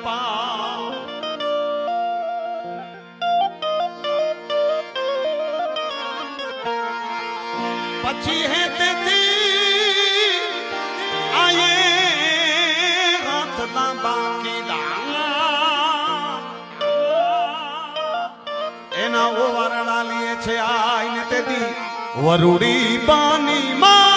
પા પછી હે તેથી આયે હાથ લાંબા કીધા એના ઓવારણા લીએ છે આઈને તેથી વરુડી પાની માં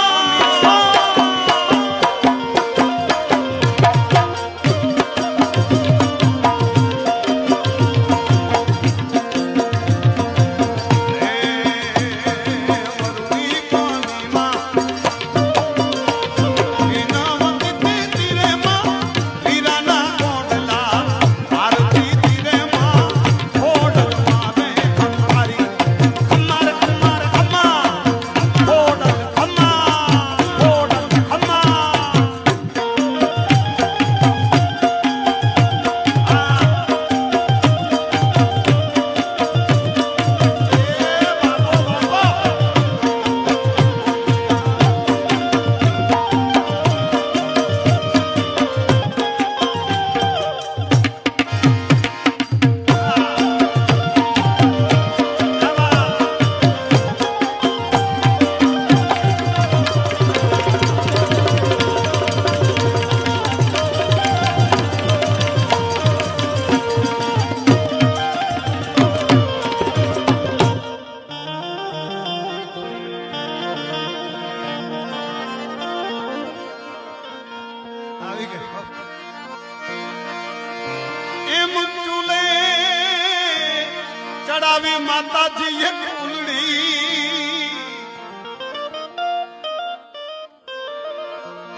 ચડાવી માતાજીએ કુલડી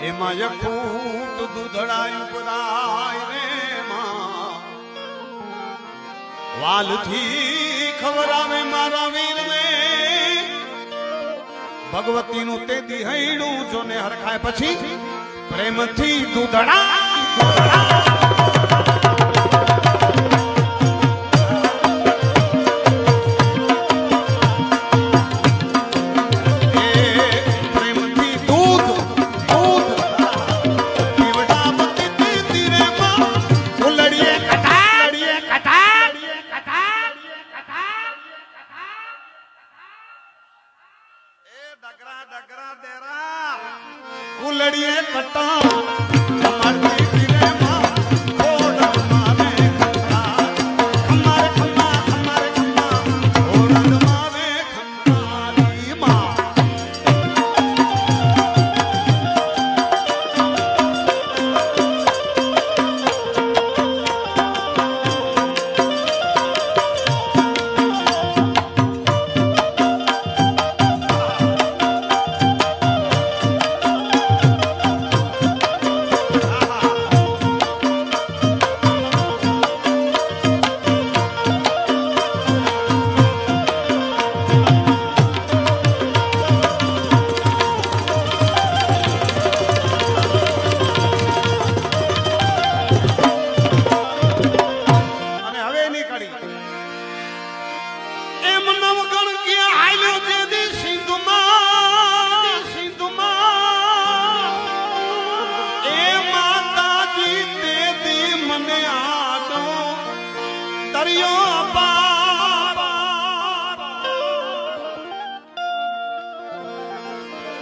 એમાં યખૂટ દૂધડાયું પરાય રે માં વાલથી ખવરાવે મારા વીરને ભગવતીનું તે દિહૈડું જોને હરખાય પછી પ્રેમથી દૂધડા कुलड़िए कटा हमारे दिले मां ओडन मावे खंडा हमारे खंडा ओडन मावे खंडाली मां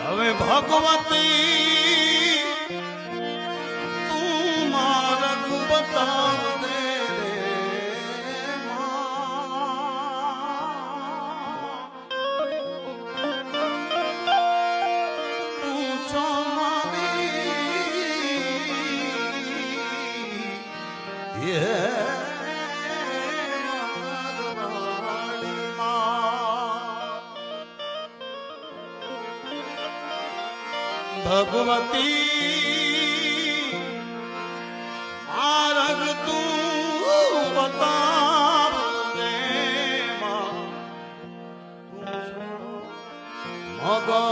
હવે ભગવતી તું માર્ગ બતાવ દે રે તું છો મારી ભગવતી માર્ગ તું બતાવ દે મગર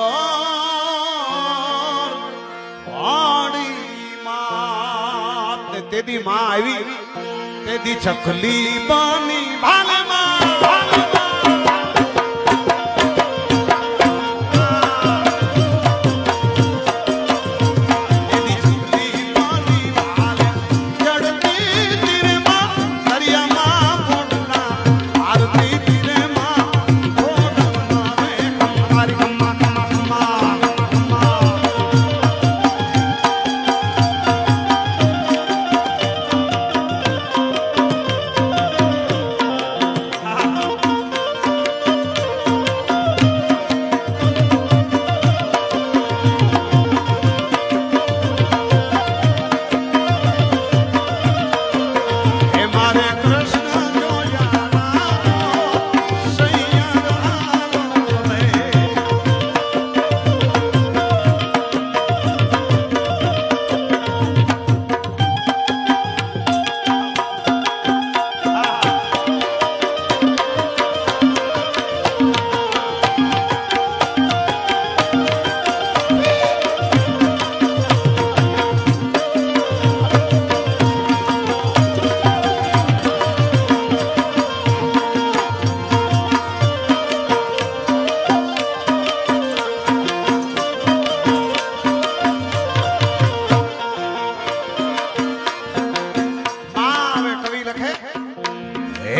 વાડી માં તેદી માં આવી તેદી ચકલી બની ભાલે ચડતી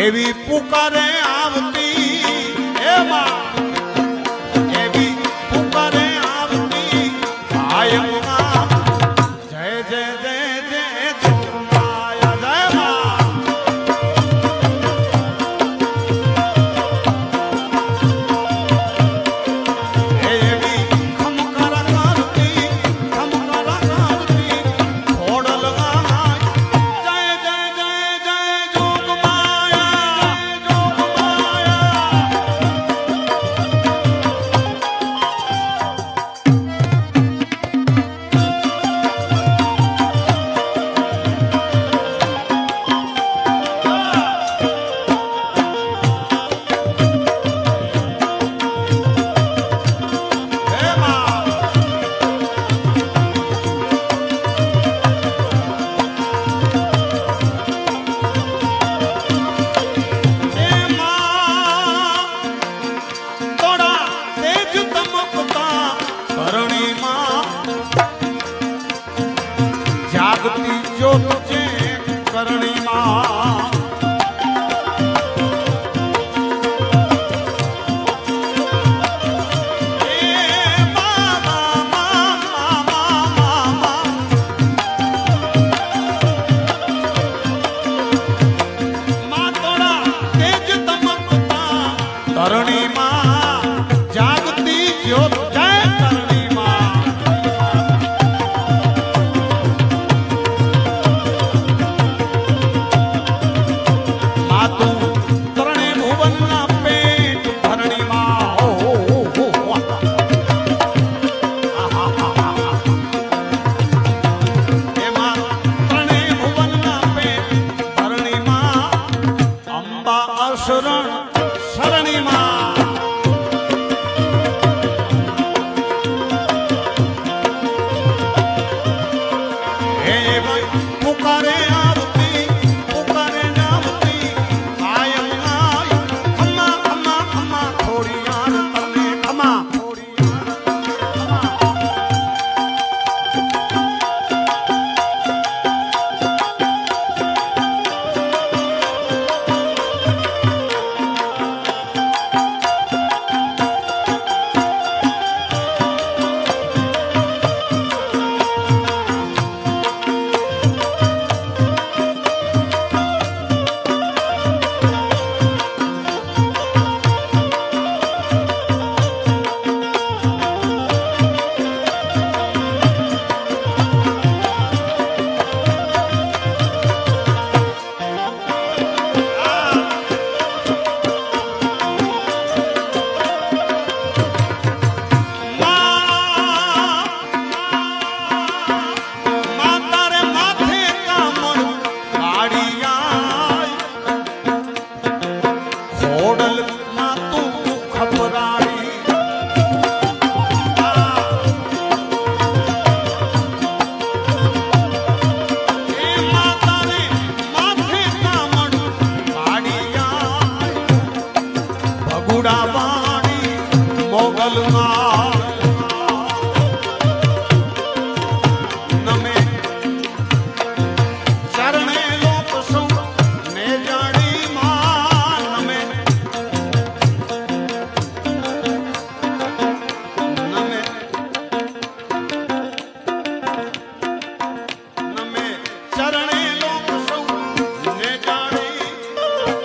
એવી પુકારે આવતી એમાં એવી પુકારે આવતી કાયમમાં જય જય જય જય જોગમાયા જય માં એવી ખમકાર કરતી ખોડલ ગાય જય જય જય જય જોગમાયા જોગમાયા જાગતી જ્યોત છે કરણીમાં કરણીમાં જાગતી જ્યોત જય કરણીમાં માતું ત્રણે ભુવનના પેટ ધરણીમાં હો એમાં ત્રણે ભુવનના પેટ ધરણીમાં અંબા અશરણ શરણીમાં હે ભાઈ પુકારે આવતી પુકારે આવતી કાયમ આય ખમા ખમા ખમા થોડી યાર તને ખમા થોડી યાર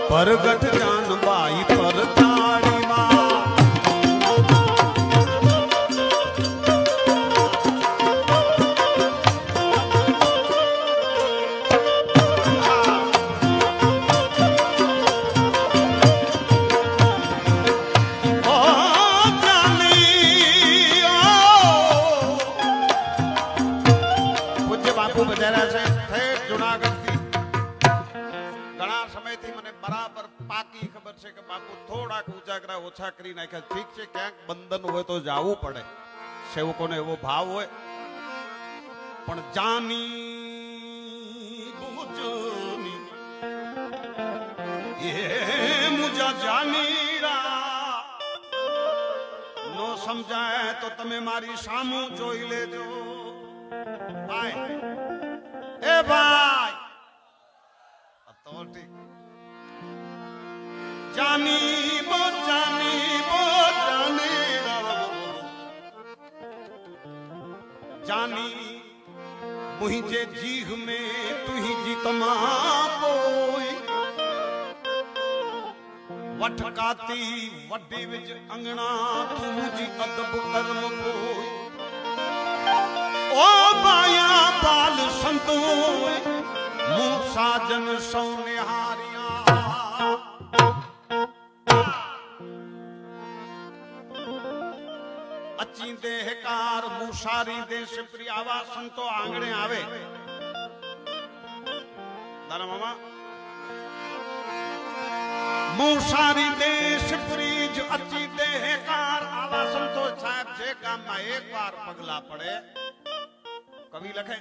પરગટ જાનબાઈ પર થાળીમાં પૂજ્ય બાપુ બજારા છે ઠેઠ જુનાગઢથી ઘણા સમયથી મને બરાબર પાકી ખબર છે કે બાપુ થોડાક ઉજાગરા ઓછા કરી નાખ્યા. ઠીક છે, ક્યાંક બંધન હોય તો જવું પડે, સેવકોને એવો ભાવ હોય. પણ જાની ગુજની એ મુજા જાની રા નો સમજાય તો તમે મારી સામું જોઈ લેજો. ભાઈ એ ભાઈ તો ઠીક जानी वो जाने जानी मुझे जीह में तुही जी तमा पोई वठकाती वड्डी विच अंगना तू मुझी अदब कर्म पोई ओ बाया बाल संतोई मुंह साजन सौ निहारियां अची देहकार मुसारी देश प्रिय आवा संतो आंगणे आवे दादा मामा मुसारी देश प्रीज अची देहकार आवा संतो साहब जे गाम में एक बार पगला पड़े कवि लखे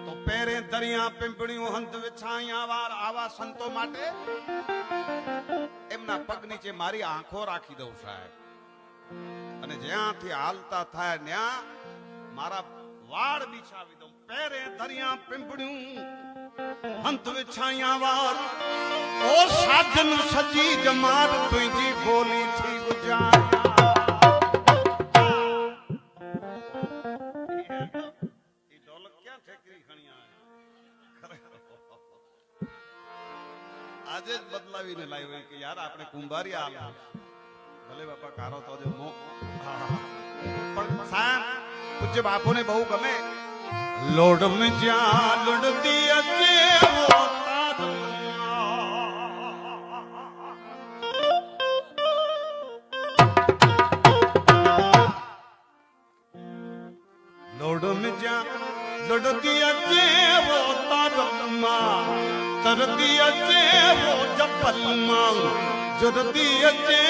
तो पेरे दरिया पिंपड़ियों हंत विछाया वार आवा संतो माटे एमना पग नीचे मारी आंखों राखी दઉં साहब અને જ્યાંથી હાલતા થાય ન્યા મારા વાળ બિછાવી દઉં પેરે દરિયા પીંપળ્યું હંત વિછાયા વાર ઓ સાજન સજી જમાર તુંજી બોલી થી ગુજારિયા ઈ ઢોલક ક્યાં ઠેકરી ખણી આવે આજે જ બદલાવીને લાવ્યો કે યાર આપણે કુંભારી આલ ભલે બાપા કારો તો જો મો પણ સાહેબ પૂજ્ય બાપુને બહુ ગમે લોડ में जा लुड़ती अचे वो लोड में जा लुड़ती अचे वो तारमा तरती अचे वो जपलमा जुड़ती अचे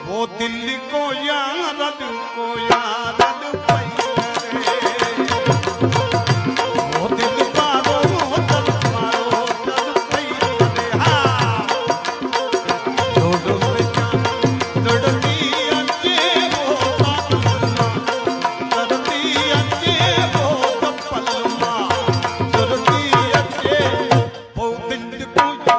वो दिल्ली को याद पई वो दिल पारो दल मारो दल पई हाँ जोड़ में जा लड़ती अचे वो तालमा तरती अचे वो जपलमा जुड़ती अचे वो दिल को याद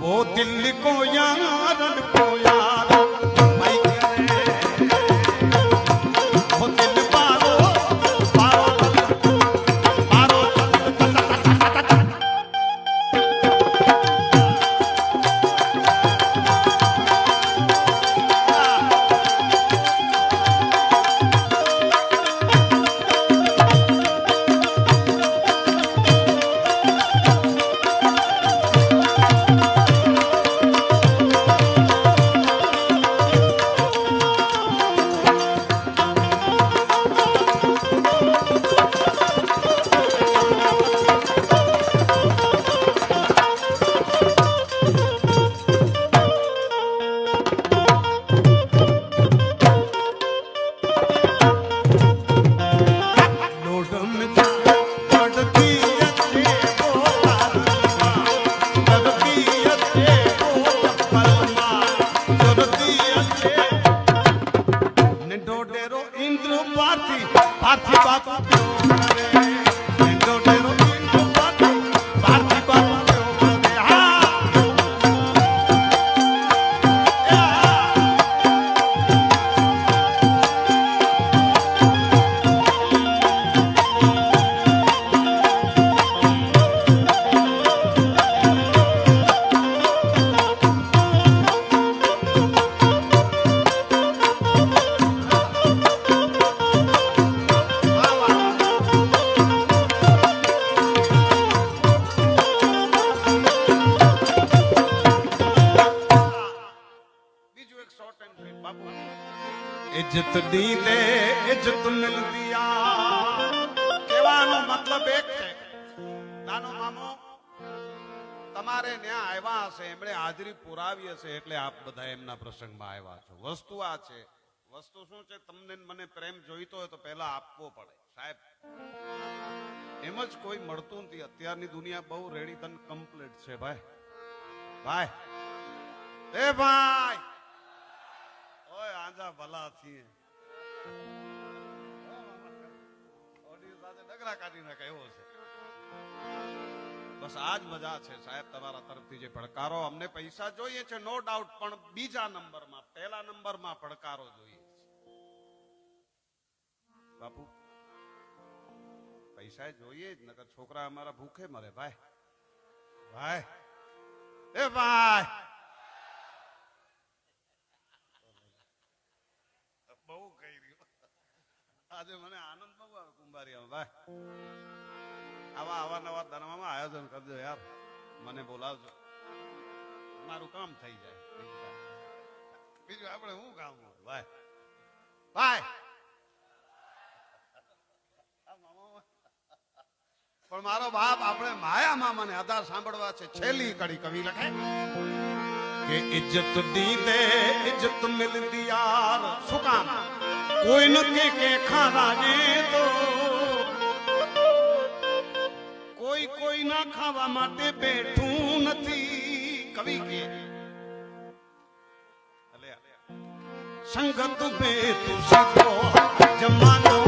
वो दिल को यार मैं वो दिल पारो ઇજ્જત દી દે ઇજ્જત મિલતી આ કહેવાનો મતલબ એક છે નાનો મામો તમારે ત્યાં આવ્યા હશે એમણે હાજરી પુરાવી હશે એટલે આપ બધા એમના પ્રસંગમાં આવ્યા છો વસ્તુ આ છે વસ્તુ શું છે તમને મને પ્રેમ જોઈતો હોય તો પહેલા આપવો પડે સાહેબ એમ જ કોઈ મળતું નથી અત્યારની દુનિયા બહુ રેડી ધન કમ્પ્લીટ છે ભાઈ ભાઈ એ ભાઈ ઓય આજા ભલા થી ઓડી સાથે ડગરા કાઢી નાખે એવો છે બસ આજ મજા છે સાહેબ તમારા તરફથી જે પડકારો અમને પૈસા જોઈએ છે નો ડાઉટ પણ બીજા નંબરમાં પહેલા નંબરમાં પડકારો જોઈએ બાપુ પૈસા જોઈએ જ નકર છોકરા અમારા ભૂખે મરે ભાઈ ભાઈ એ ભાઈ બહુ કહી રહ્યો આજે મને આનંદ બહુ આવે કુંભારી ભાઈ આવા અવારનવાર ધર્મમાં આયોજન કરજો યાર મને બોલાવજો મારું કામ થઈ જાય બીજું આપણે શું કામ હોય ભાઈ ભાઈ પણ મારો બાપ આપણે માયા મામાને આધાર સાંભળવા છે છેલ્લી કડી કવિ લખે કે ઇજ્જત દી દે ઇજ્જત મિલતી યાર શું કામ કોઈ નથી કે ખાવા દે તો કોઈ કોઈ ના ખાવા માટે બેઠું નથી કવિ કે સંગત બે તું સીધો જમાનો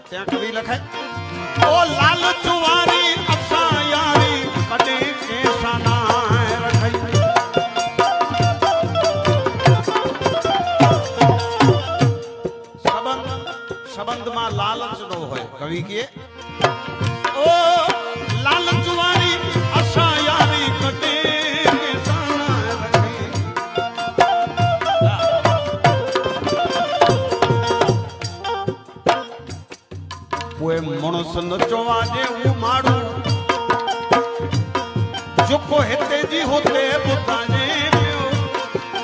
ત્યાં કવિ લખે ઓ લાલ ચુવારી અફસાયારી કડે કેસાના રખઈ સંબંધમાં લાલચ નો હોય કવિ કે ઓ લાલ ચુવારી અફસાયારી કડે કેસાના રખઈ કોઈ મણસ નચવા જેવું માડું જોકો હેતેજી હોતે પોતાને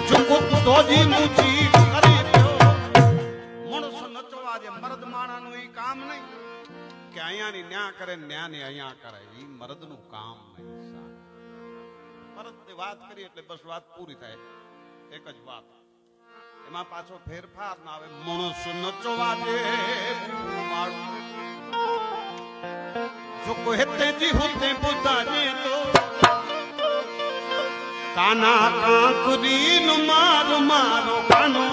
જોકો તોજી મૂચી કરી દયો મણસ નચવા જે મર્દ માણાનું ઈ કામ નહીં કે અહીંયાની ન્યા કરે ન્યાની અહીંયા કરે ઈ મર્દનું કામ નહીં મર્દની વાત કરી એટલે બસ વાત પૂરી થાય એક જ વાત એમાં પાછો ફેરફાર ના આવે મણસ નચવા જેવું માડું जो को हेते जी होते बुदाने तो काना कांकुरी नु मारो मारो कानो